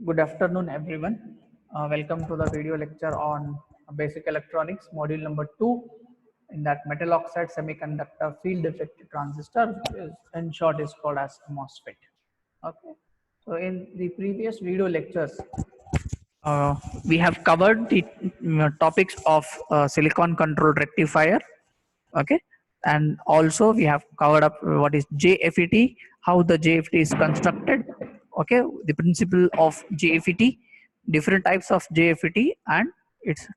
Good afternoon, everyone. Welcome to the video lecture on basic electronics, module number 2. In that, metal oxide semiconductor field effect transistor, in short, is called as MOSFET. Okay. So, in the previous video lectures, we have covered the topics of silicon controlled rectifier. Okay, and also we have covered up what is JFET, how the JFET is constructed. Okay, the principle of JFET, different types of JFET, and its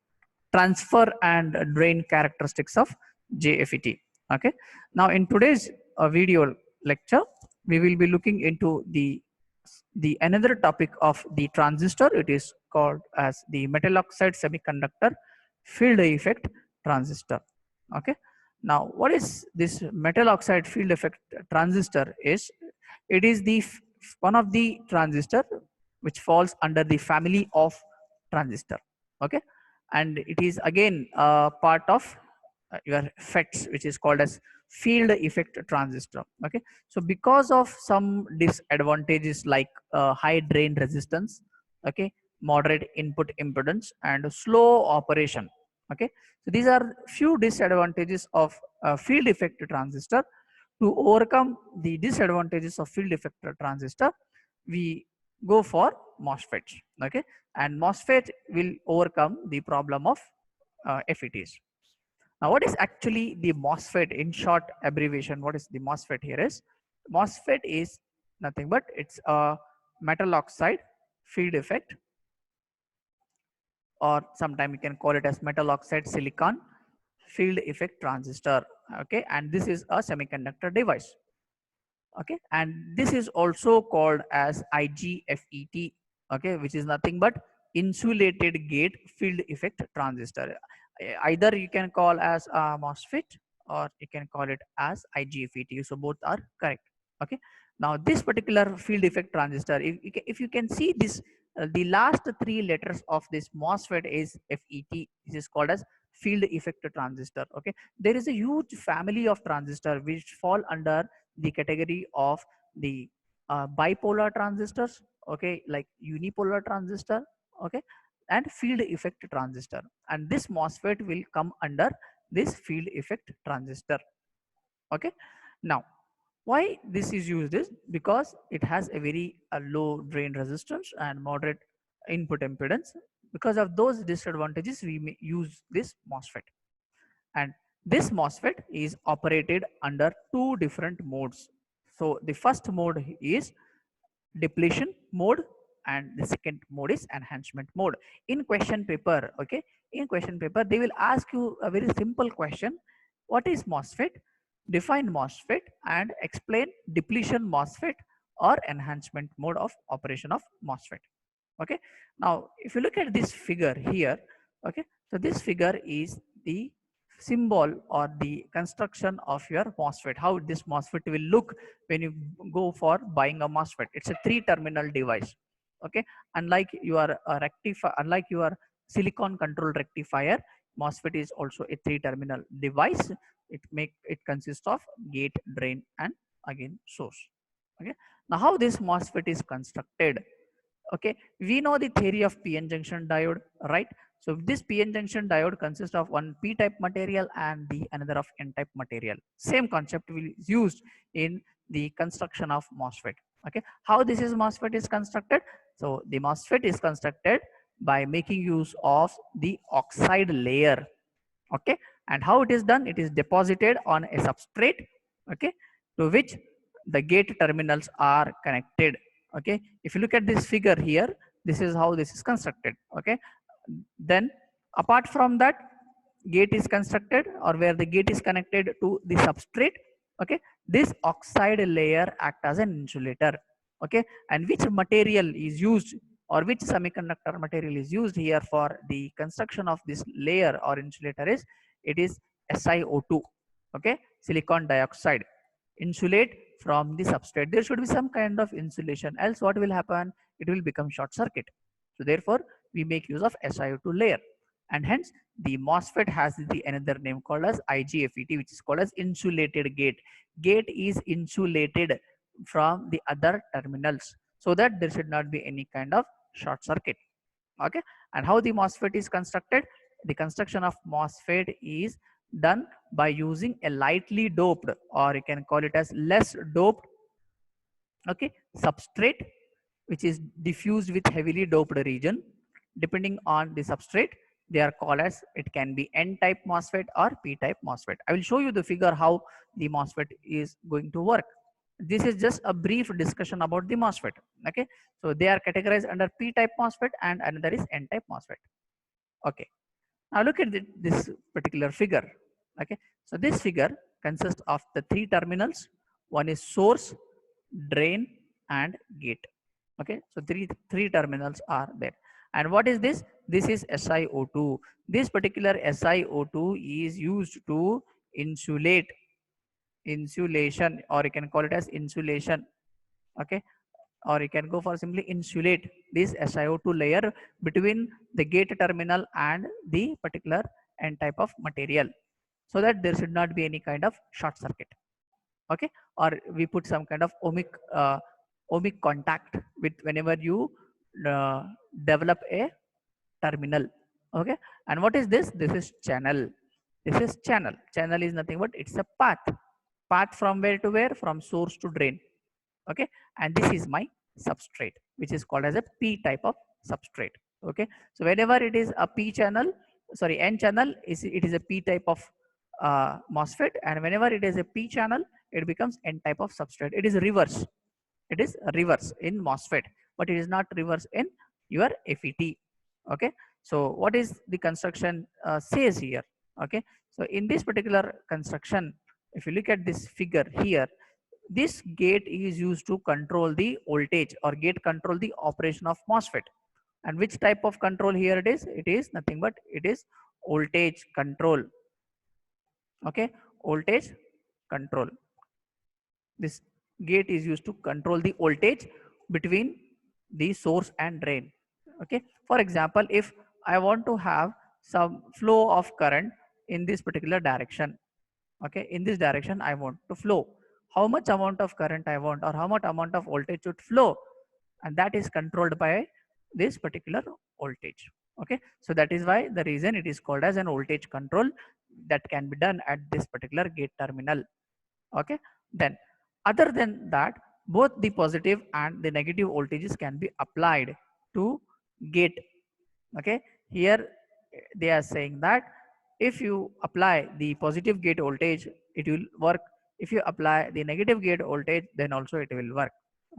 transfer and drain characteristics of JFET. Okay, now in today's video lecture, we will be looking into the another topic of the transistor. It is called as the metal oxide semiconductor field effect transistor. Okay, now what is this metal oxide field effect transistor? Is it is the one of the transistor which falls under the family of transistor. Okay, and it is again part of your FETs, which is called as field effect transistor. Okay, so because of some disadvantages like high drain resistance, okay, moderate input impedance, and slow operation. Okay, so these are few disadvantages of field effect transistor. To overcome the disadvantages of field effect transistor, we go for MOSFETs. Okay, and MOSFET will overcome the problem of FETs. Now, what is actually the MOSFET? In short abbreviation, what is the MOSFET here is? MOSFET is nothing but it's a metal oxide field effect, or sometime you can call it as metal oxide silicon field effect transistor. Okay, and this is a semiconductor device. Okay, and this is also called as IGFET. Okay, which is nothing but insulated gate field effect transistor. Either you can call as a MOSFET or you can call it as IGFET. So both are correct. Okay, now this particular field effect transistor, if you can see this, the last three letters of this MOSFET is FET. This is called as field effect transistor. Okay, there is a huge family of transistor which fall under the category of the bipolar transistors. Okay, like unipolar transistor. Okay, and field effect transistor, and this MOSFET will come under this field effect transistor. Okay, now why this is used is because it has a very low drain resistance and moderate input impedance. Because of those disadvantages, we may use this MOSFET. And this MOSFET is operated under two different modes. So the first mode is depletion mode, and the second mode is enhancement mode. In question paper, okay, in question paper they will ask you a very simple question: what is MOSFET? Define MOSFET and explain depletion MOSFET or enhancement mode of operation of MOSFET. Okay, now if you look at this figure here, okay, so this figure is the symbol or the construction of your MOSFET, how this MOSFET will look when you go for buying a MOSFET. It's a 3-terminal device. Okay, unlike your rectifier, unlike your silicon control rectifier, MOSFET is also a 3-terminal device. It consists of gate, drain, and again source. Okay, now how this MOSFET is constructed? Okay, we know the theory of PN junction diode, right? So this PN junction diode consists of one P type material and the another of N type material. Same concept will is used in the construction of MOSFET. Okay, how this is MOSFET is constructed? So the MOSFET is constructed by making use of the oxide layer. Okay, and how it is done? It is deposited on a substrate, okay, to which the gate terminals are connected. Okay, if you look at this figure here, this is how this is constructed. Okay, then apart from that, gate is constructed, or where the gate is connected to the substrate. Okay, this oxide layer act as an insulator. Okay, and which material is used, or which semiconductor material is used here for the construction of this layer or insulator is, it is SiO2. Okay, silicon dioxide insulate from the substrate. There should be some kind of insulation, else what will happen? It will become short circuit. So therefore we make use of SiO2 layer, and hence the MOSFET has the another name called as IGFET, which is called as insulated gate. Gate is insulated from the other terminals so that there should not be any kind of short circuit. Okay, and how the MOSFET is constructed? The construction of MOSFET is done by using a lightly doped, or you can call it as less doped, okay, substrate, which is diffused with heavily doped region. Depending on the substrate, they are called as, it can be N type MOSFET or P type MOSFET. I will show you the figure how the MOSFET is going to work. This is just a brief discussion about the MOSFET. Okay, so they are categorized under P type MOSFET and another is N type MOSFET. Okay, now look at this particular figure. Okay, so this figure consists of the three terminals. One is source, drain, and gate. Okay, so three terminals are there. And what is this? This is SiO2. This particular SiO2 is used to insulation, or you can call it as insulation. Okay, or you can go for simply insulate this SiO2 layer between the gate terminal and the particular N type of material, so that there should not be any kind of short circuit. Okay, or we put some kind of ohmic contact with whenever you uh, develop a terminal. Okay, and what is this? This is channel. This is channel. Channel is nothing but it's a path from where to where, from source to drain. Okay, and this is my substrate, which is called as a P type of substrate. Okay, so whenever it is a P channel, sorry, N channel, it is a P type of MOSFET, and whenever it is a P channel, it becomes N type of substrate. It is reverse. It is reverse in MOSFET, but it is not reverse in your FET. Okay, so what is the construction says here? Okay, so in this particular construction, if you look at this figure here, this gate is used to control the voltage, or gate control the operation of MOSFET. And which type of control here it is? It is nothing but it is voltage control. Okay, voltage control. This gate is used to control the voltage between the source and drain. Okay, for example, if I want to have some flow of current in this particular direction, okay, in this direction I want to flow, how much amount of current I want, or how much amount of voltage should flow, and that is controlled by this particular voltage. Okay, so that is why the reason it is called as an voltage control, that can be done at this particular gate terminal. Okay, then other than that, both the positive and the negative voltages can be applied to gate. Okay, here they are saying that if you apply the positive gate voltage, it will work. If you apply the negative gate voltage, then also it will work.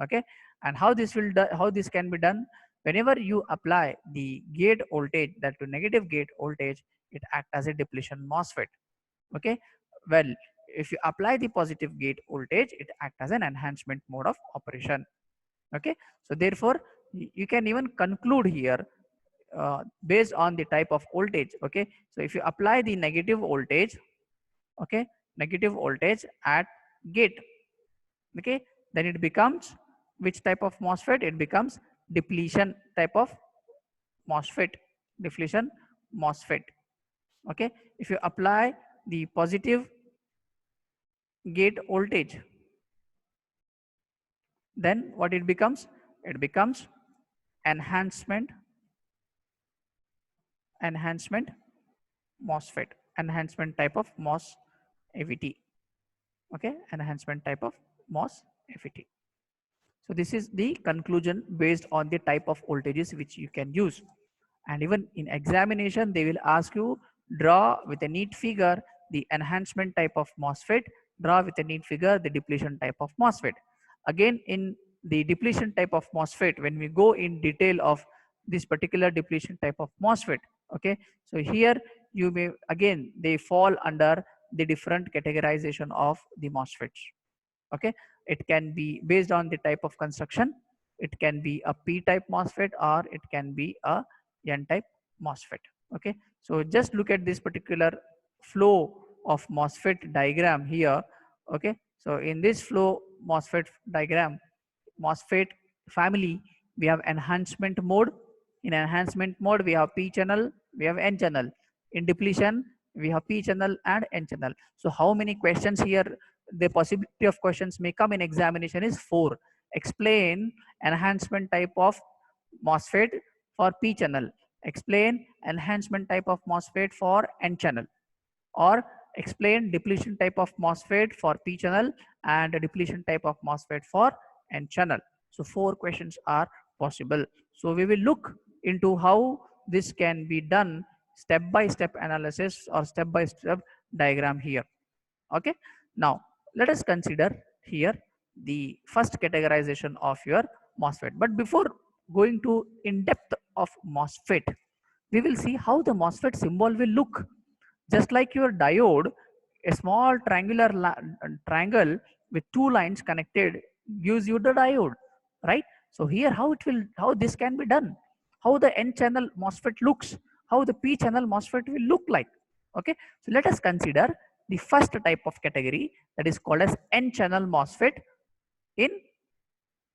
Okay, and how this how this can be done? Whenever you apply the gate voltage, that to negative gate voltage, it acts as a depletion MOSFET. Okay, well, if you apply the positive gate voltage, it acts as an enhancement mode of operation. Okay, so therefore you can even conclude here based on the type of voltage. Okay, so if you apply the negative voltage, okay, negative voltage at gate, okay, then it becomes which type of MOSFET? It becomes depletion type of MOSFET, depletion MOSFET. Okay, if you apply the positive gate voltage, then what it becomes? It becomes enhancement MOSFET, enhancement type of MOS AVT. Okay, enhancement type of MOS AVT. So this is the conclusion based on the type of voltages which you can use. And even in examination, they will ask you, draw with a neat figure the enhancement type of MOSFET, draw with a neat figure the depletion type of MOSFET. Again, in the depletion type of MOSFET, when we go in detail of this particular depletion type of MOSFET, okay, so here you may, again, they fall under the different categorization of the MOSFETs. Okay, it can be based on the type of construction. It can be a P type MOSFET, or it can be a N type MOSFET. Okay, so just look at this particular flow of MOSFET diagram here. Okay, so in this flow MOSFET diagram, MOSFET family, we have enhancement mode. In enhancement mode, we have P channel, we have N channel. In depletion, we have P channel and N channel. So how many questions here? The possibility of questions may come in examination is 4. Explain enhancement type of MOSFET for P channel. Explain enhancement type of MOSFET for N channel. Or explain depletion type of MOSFET for P channel and depletion type of MOSFET for N channel. So 4 questions are possible. So we will look into how this can be done step by step analysis or step by step diagram here. Okay. Now let us consider here the first categorization of your MOSFET. But before going to in depth of MOSFET, we will see how the MOSFET symbol will look. Just like your diode, a small triangular triangle with 2 lines connected gives you the diode, right? So here how this can be done, how the N channel MOSFET looks, how the P channel MOSFET will look like. Okay, so let us consider the first type of category, that is called as N channel MOSFET in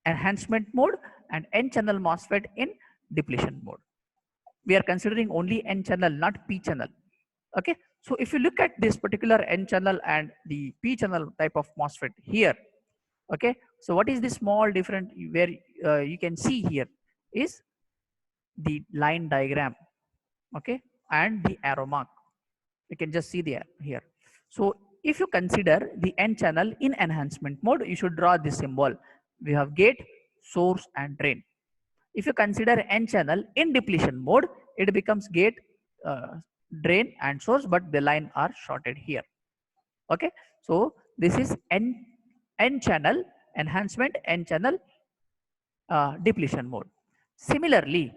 enhancement mode and N channel MOSFET in depletion mode. We are considering only N channel, not P channel. Okay, so if you look at this particular N channel and the P channel type of MOSFET here, okay, so what is the small difference where you can see here is the line diagram, okay, and the arrow mark. You can just see there here. So if you consider the N channel in enhancement mode, you should draw this symbol. We have gate, source and drain. If you consider N channel in depletion mode, it becomes gate, drain and source, but the line are shorted here. Okay, so this is N channel enhancement, N channel depletion mode. Similarly,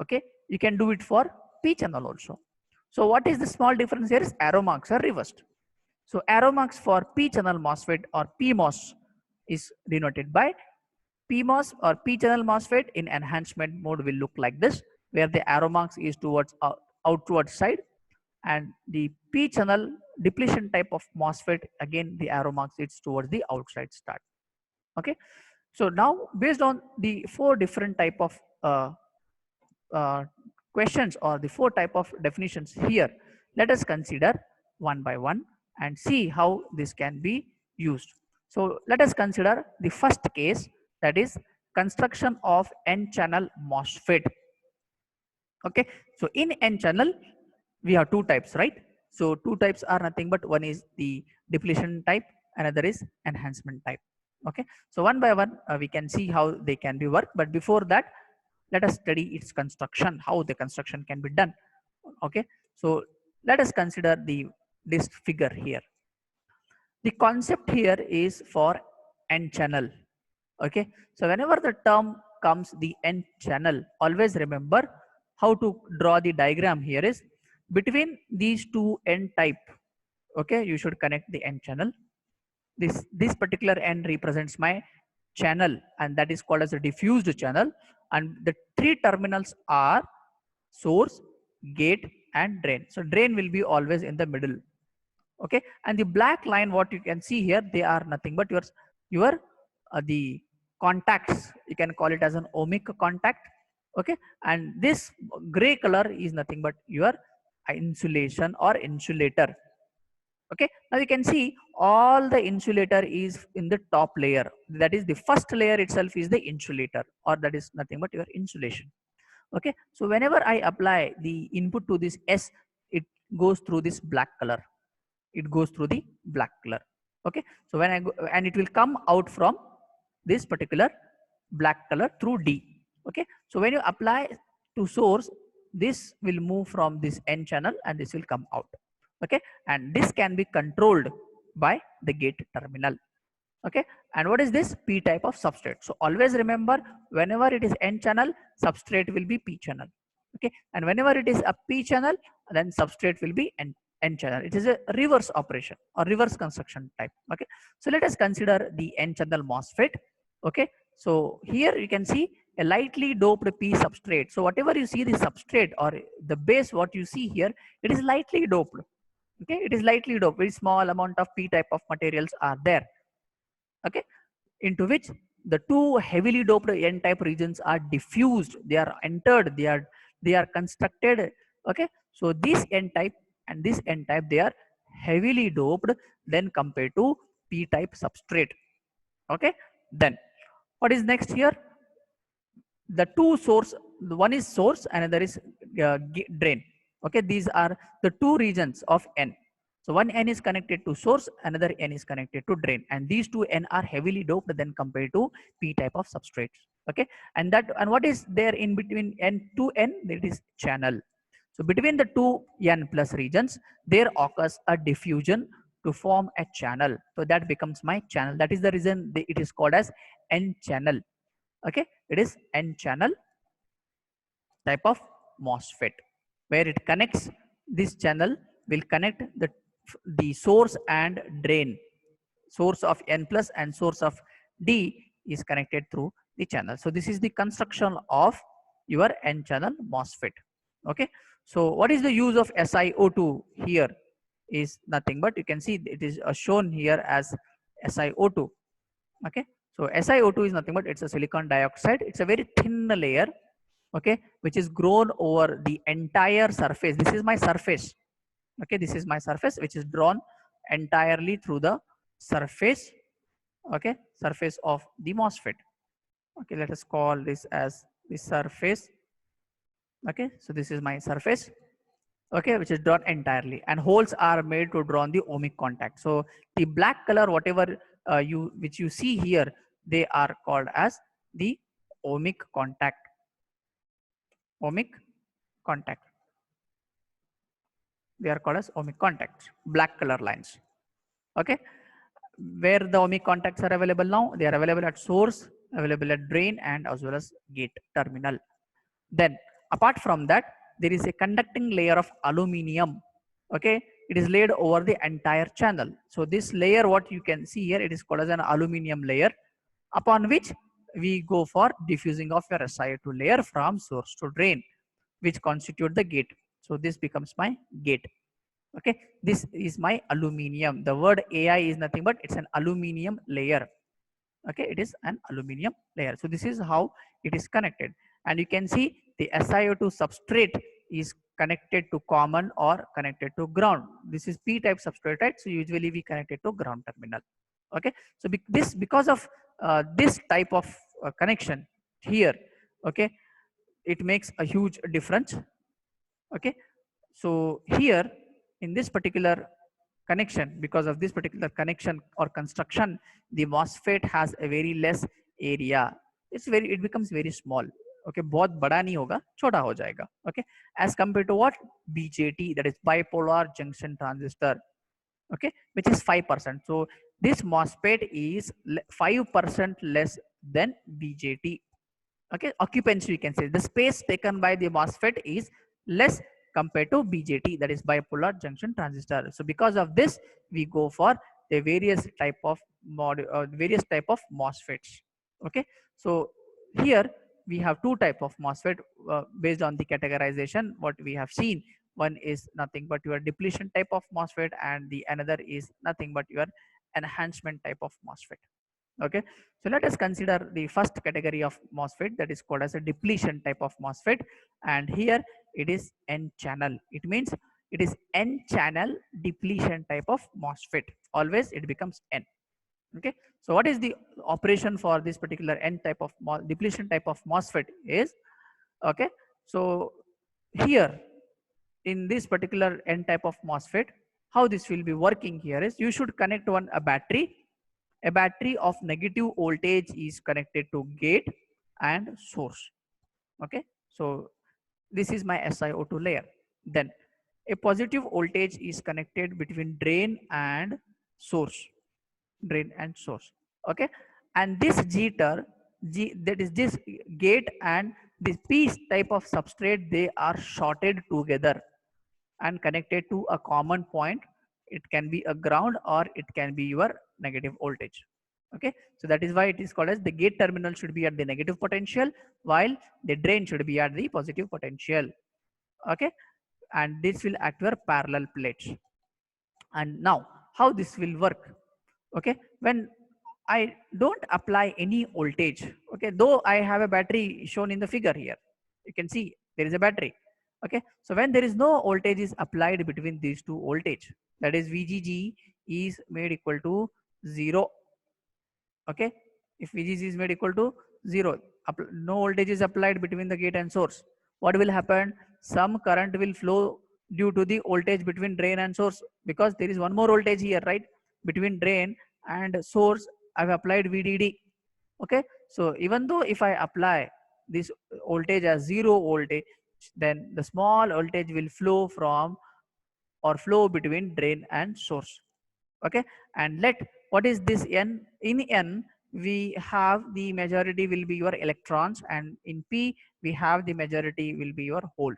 okay, you can do it for P channel also. So what is the small difference here is arrow marks are reversed. So arrow marks for P channel MOSFET or PMOS is denoted by PMOS or P channel MOSFET in enhancement mode will look like this, where the arrow marks is towards outward side, and the P channel depletion type of MOSFET, again the arrow marks is towards the outside start. Okay, so now based on the 4 different type of uh, questions or the 4 type of definitions here, let us consider one by one and see how this can be used. So let us consider the first case, that is construction of N channel MOSFET. Okay, so in N channel we have 2 types, right? So 2 types are nothing but one is the depletion type, another is enhancement type. Okay, so one by one we can see how they can be worked, but before that let us study its construction, how the construction can be done. Okay, so let us consider this figure here. The concept here is for N channel. Okay, so whenever the term comes the N channel, always remember how to draw the diagram here is between these 2 N type. Okay, you should connect the N channel. This particular N represents my channel, and that is called as a diffused channel, and the 3 terminals are source, gate and drain. So drain will be always in the middle. Okay, and the black line what you can see here, they are nothing but your the contacts, you can call it as an ohmic contact. Okay, and this gray color is nothing but your insulation or insulator. Okay, now you can see all the insulator is in the top layer, that is the first layer itself is the insulator, or that is nothing but your insulation. Okay, so whenever I apply the input to this S, it goes through this black color, it goes through the black color. Okay, so when I go, and it will come out from this particular black color through D. Okay, so when you apply to source, this will move from this N channel and this will come out. Okay, and this can be controlled by the gate terminal. Okay, and what is this P type of substrate? So always remember, whenever it is N channel, substrate will be P channel. Okay, and whenever it is a P channel, then substrate will be N channel. It is a reverse operation or reverse construction type. Okay, so let us consider the N channel MOSFET. Okay, so here you can see a lightly doped P substrate. So whatever you see the substrate or the base, what you see here, it is lightly doped. Okay, it is lightly doped, very small amount of P type of materials are there. Okay, into which the 2 heavily doped N type regions are diffused, they are entered, they are constructed. Okay, so this N type and this N type, they are heavily doped then compared to P type substrate. Okay, then what is next here? the two source, one is source, another is drain. Okay, these are the two regions of n. So one n is connected to source, another n is connected to drain, and these two n are heavily doped than compared to p type of substrates. Okay, and what is there in between n to n? That is channel. So between the two n plus regions, there occurs a diffusion to form a channel. So that becomes my channel. That is the reason it is called as n channel. Okay, it is n channel type of MOSFET, where it connects, this channel will connect the source and drain. Source of n plus and source of d is connected through the channel. So this is the construction of your n channel MOSFET. Okay, so what is the use of SiO2 here? Is nothing but, you can see it is shown here as SiO2. Okay, so SiO2 is nothing but, it's a silicon dioxide. It's a very thin layer, okay, which is grown over the entire surface. This is my surface. Okay, this is my surface, which is drawn entirely through the surface. Okay, surface of the MOSFET. Okay, let us call this as the surface. Okay, so this is my surface. Okay, which is drawn entirely, and holes are made to draw on the ohmic contact. So the black color, whatever which you see here, they are called as the ohmic contact. Ohmic contact. They are called as ohmic contacts, black color lines. Okay, where the ohmic contacts are available now? They are available at source, available at drain, and as well as gate terminal. Then apart from that, there is a conducting layer of aluminium. Okay, it is laid over the entire channel. So this layer, what you can see here, it is called as an aluminium layer, upon which we go for diffusing of your SiO2 layer from source to drain, which constitute the gate. So this becomes my gate. Okay, this is my aluminium. The word AI is nothing but, it's an aluminium layer. Okay, it is an aluminium layer. So this is how it is connected, and you can see the SiO2 substrate is connected to common or connected to ground. This is p type substrate, right? So usually we connect it to ground terminal. Okay, so because of this type of connection here, okay, it makes a huge difference. Okay, so here in this particular connection, because of this particular connection or construction, the MOSFET has a very less area. It becomes very small. Okay, बहुत बड़ा नहीं होगा, छोटा हो जाएगा. Okay, as compared to what? BJT, that is bipolar junction transistor. Okay, which is 5%. So this MOSFET is 5% less than BJT. Okay, occupancy, you can say the space taken by the MOSFET is less compared to BJT, that is bipolar junction transistor. So because of this, we go for the various type of MOSFETs. Okay, so here we have two type of MOSFET based on the categorization what we have seen. One is nothing but your depletion type of MOSFET, and the another is nothing but your enhancement type of MOSFET. Okay, so let us consider the first category of MOSFET, that is called as a depletion type of MOSFET, and here it is n channel. It means it is n channel depletion type of MOSFET. Always it becomes n. Okay, so what is the operation for this particular n type of depletion type of MOSFET is, okay, so here in this particular n type of MOSFET, how this will be working here is, you should connect a battery. A battery of negative voltage is connected to gate and source. Okay, so this is my SiO2 layer. Then a positive voltage is connected between drain and source. Okay, and this that is this gate and this p type of substrate, they are shorted together and connected to a common point. It can be a ground or it can be your negative voltage. Okay, so that is why it is called as the gate terminal should be at the negative potential, while the drain should be at the positive potential. Okay, and this will act your parallel plates. And now how this will work? Okay, when I don't apply any voltage, okay, though I have a battery shown in the figure here, you can see there is a battery. Okay, so when there is no voltage is applied between these two voltage, that is VGG is made equal to 0. Okay, if VGG is made equal to 0, no voltage is applied between the gate and source, what will happen? Some current will flow due to the voltage between drain and source, because there is one more voltage here, right? Between drain and source, I've applied VDD. Okay, so even though if I apply this voltage as 0 voltage, then the small voltage will flow from or flow between drain and source. Okay, and let what is this n? In n we have the majority will be your electrons, and in p we have the majority will be your holes.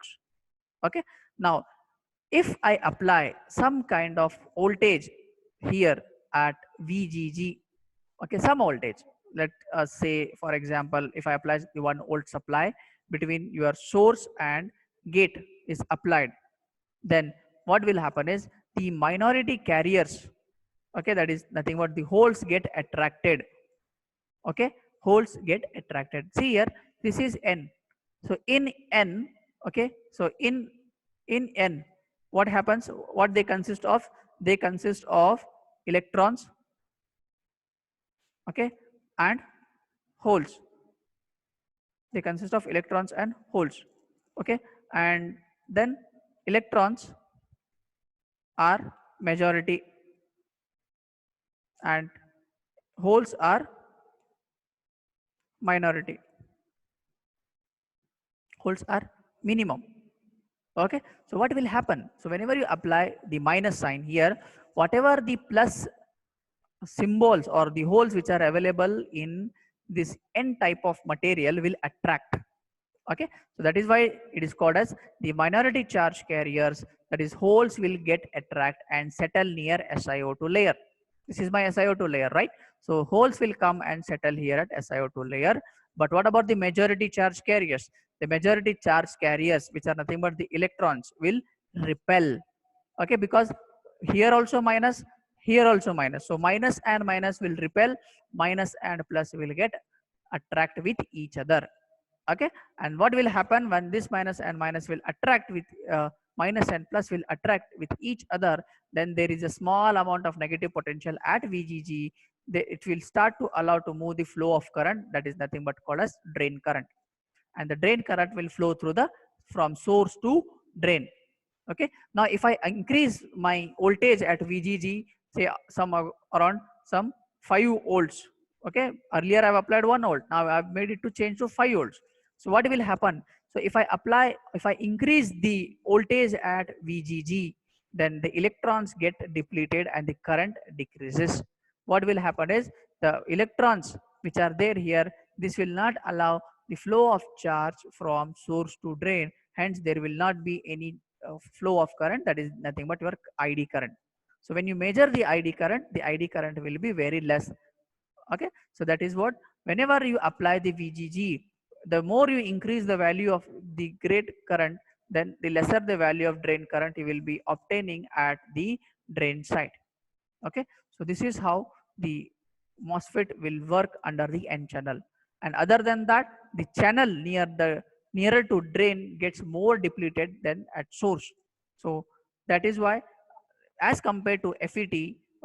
Okay, now if I apply some kind of voltage here at VGG, okay, some voltage, let us say for example, if I apply the 1 volt supply between your source and gate is applied, then what will happen is the minority carriers, okay, that is nothing but the holes get attracted. Okay, holes get attracted. See here, this is n. So in n, okay, so in n, what happens? What they consist of? They consist of electrons, okay, and holes. They consist of electrons and holes. Okay, and then electrons are majority and holes are minority. Holes are minimum. Okay, so what will happen? So whenever you apply the minus sign here, whatever the plus symbols or the holes which are available in this n type of material will attract. Okay, so that is why it is called as the minority charge carriers, that is holes will get attract and settle near SiO2 layer. This is my SiO2 layer, right? So holes will come and settle here at SiO2 layer. But what about the majority charge carriers? The majority charge carriers, which are nothing but the electrons, will repel. Okay, because here also minus, here also minus, so minus and minus will repel, minus and plus will get attract with each other. Okay, and what will happen when this minus and minus will attract with minus and plus will attract with each other, then there is a small amount of negative potential at VGG. It will start to allow to move the flow of current, that is nothing but called as drain current, and the drain current will flow through the from source to drain. Okay, now if I increase my voltage at VGG, say some around some 5 volts. Okay, earlier I've applied 1 volt, now I've made it to change to 5 volts. So what will happen? So if I increase the voltage at VGG, then the electrons get depleted and the current decreases. What will happen is the electrons which are there here, this will not allow the flow of charge from source to drain, hence there will not be any flow of current, that is nothing but your ID current. So when you measure the ID current, the ID current will be very less. Okay, so that is what, whenever you apply the VGG, the more you increase the value of the gate current, then the lesser the value of drain current you will be obtaining at the drain side. Okay, so this is how the MOSFET will work under the N channel. And other than that, the channel nearer to drain gets more depleted than at source. So that is why, as compared to FET,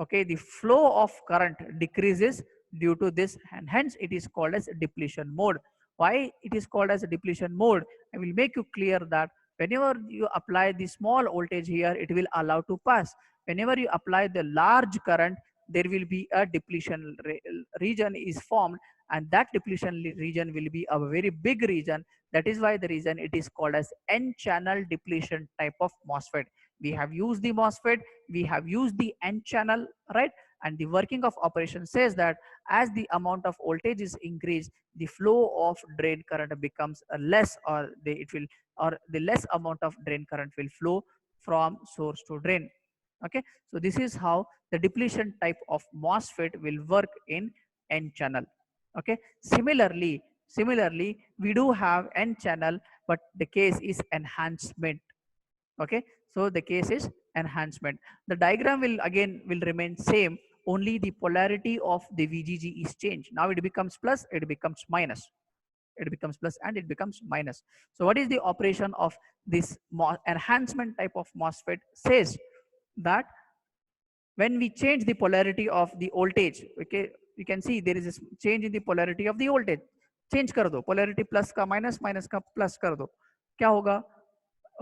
okay, the flow of current decreases due to this, and hence it is called as depletion mode. Why it is called as a depletion mode? I will make you clear that whenever you apply the small voltage here, it will allow to pass. Whenever you apply the large current, there will be a depletion region is formed, and that depletion region will be a very big region. That is why the reason it is called as N channel depletion type of MOSFET. We have used the MOSFET, we have used the N channel, right? And the working of operation says that as the amount of voltage is increased, the flow of drain current becomes less, or the less amount of drain current will flow from source to drain. Okay, so this is how the depletion type of MOSFET will work in N channel. Okay, similarly we do have N channel, but the case is enhancement. Okay, so the case is enhancement. The diagram will remain same, only the polarity of the VGG is changed. Now it becomes plus, it becomes minus, it becomes plus, and it becomes minus. So what is the operation of this enhancement type of MOSFET? Says that when we change the polarity of the voltage, okay, you can see there is a change in the polarity of the voltage. Change कर दो, polarity plus का minus, minus का plus कर दो, क्या होगा?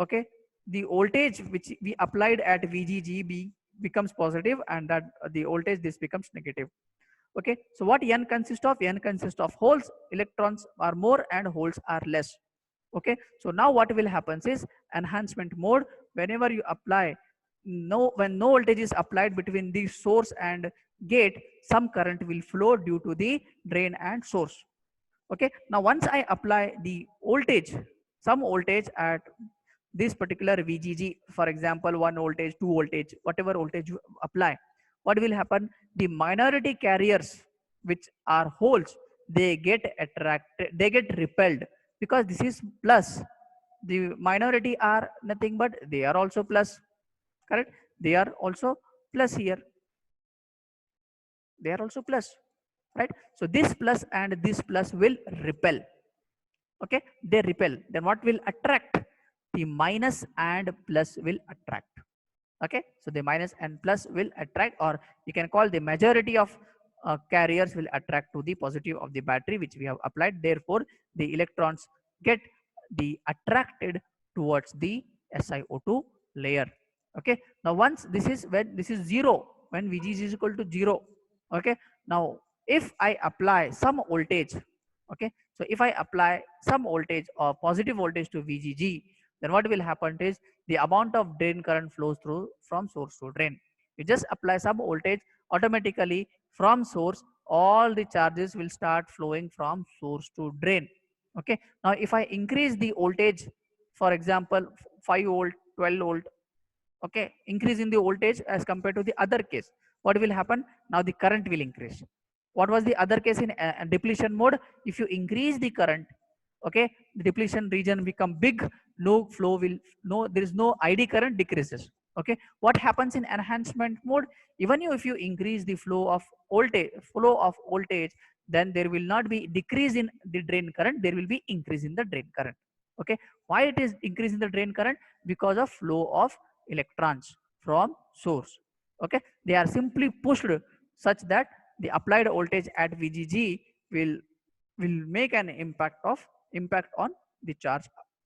Okay, the voltage which we applied at VGGB becomes positive, and that the voltage this becomes negative. Okay, so what N consists of? N consists of holes, electrons are more and holes are less. Okay, so now what will happen is enhancement mode. Whenever you apply, when no voltage is applied between the source and gate, some current will flow due to the drain and source. Okay, now once I apply the voltage, some voltage at this particular VGG, for example 1 voltage, 2 voltage, whatever voltage you apply, what will happen? The minority carriers, which are holes, they get attracted, they get repelled, because this is plus. The minority are nothing but they are also plus, correct? They are also plus here, they are also plus, right? So this plus and this plus will repel. Okay, they repel. Then what will attract? The minus and plus will attract. Okay, so the minus and plus will attract, or you can call the majority of carriers will attract to the positive of the battery which we have applied. Therefore the electrons get the attracted towards the SiO2 layer. Okay, now once this is, when this is zero, when Vg is equal to 0. Okay, now if I apply some voltage, okay, so if I apply some voltage or positive voltage to VGG, then what will happen is the amount of drain current flows through from source to drain. You just apply some voltage, automatically from source all the charges will start flowing from source to drain. Okay, now if I increase the voltage, for example 5 volt, 12 volt, okay, increase in the voltage as compared to the other case, what will happen? Now the current will increase. What was the other case in depletion mode? If you increase the current, okay, the depletion region become big, no flow will, no, there is no id current decreases. Okay, what happens in enhancement mode? Even if you increase the flow of voltage, then there will not be decrease in the drain current, there will be increase in the drain current. Okay, why it is increase in the drain current? Because of flow of electrons from source. Okay, they are simply pushed such that the applied voltage at VGG will make an impact on the charge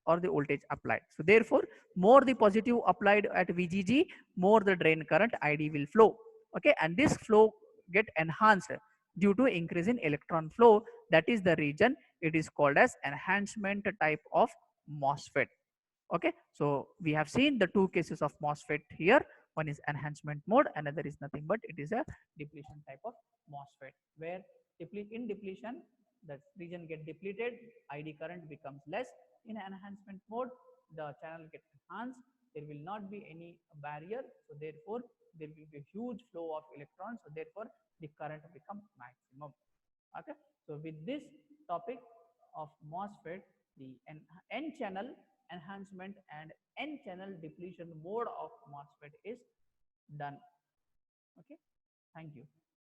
or the voltage applied. So therefore more the positive applied at VGG, more the drain current id will flow. Okay, and this flow get enhanced due to increase in electron flow. That is the region it is called as enhancement type of MOSFET. Okay, so we have seen the two cases of MOSFET here. One is enhancement mode, another is nothing but it is a depletion type of MOSFET, where in depletion the region get depleted, id current becomes less. In enhancement mode the channel gets enhanced, there will not be any barrier, so therefore there will be huge flow of electrons, so therefore the current becomes maximum. Okay, so with this topic of MOSFET, the n channel enhancement and n channel depletion mode of MOSFET is done. Okay, thank you.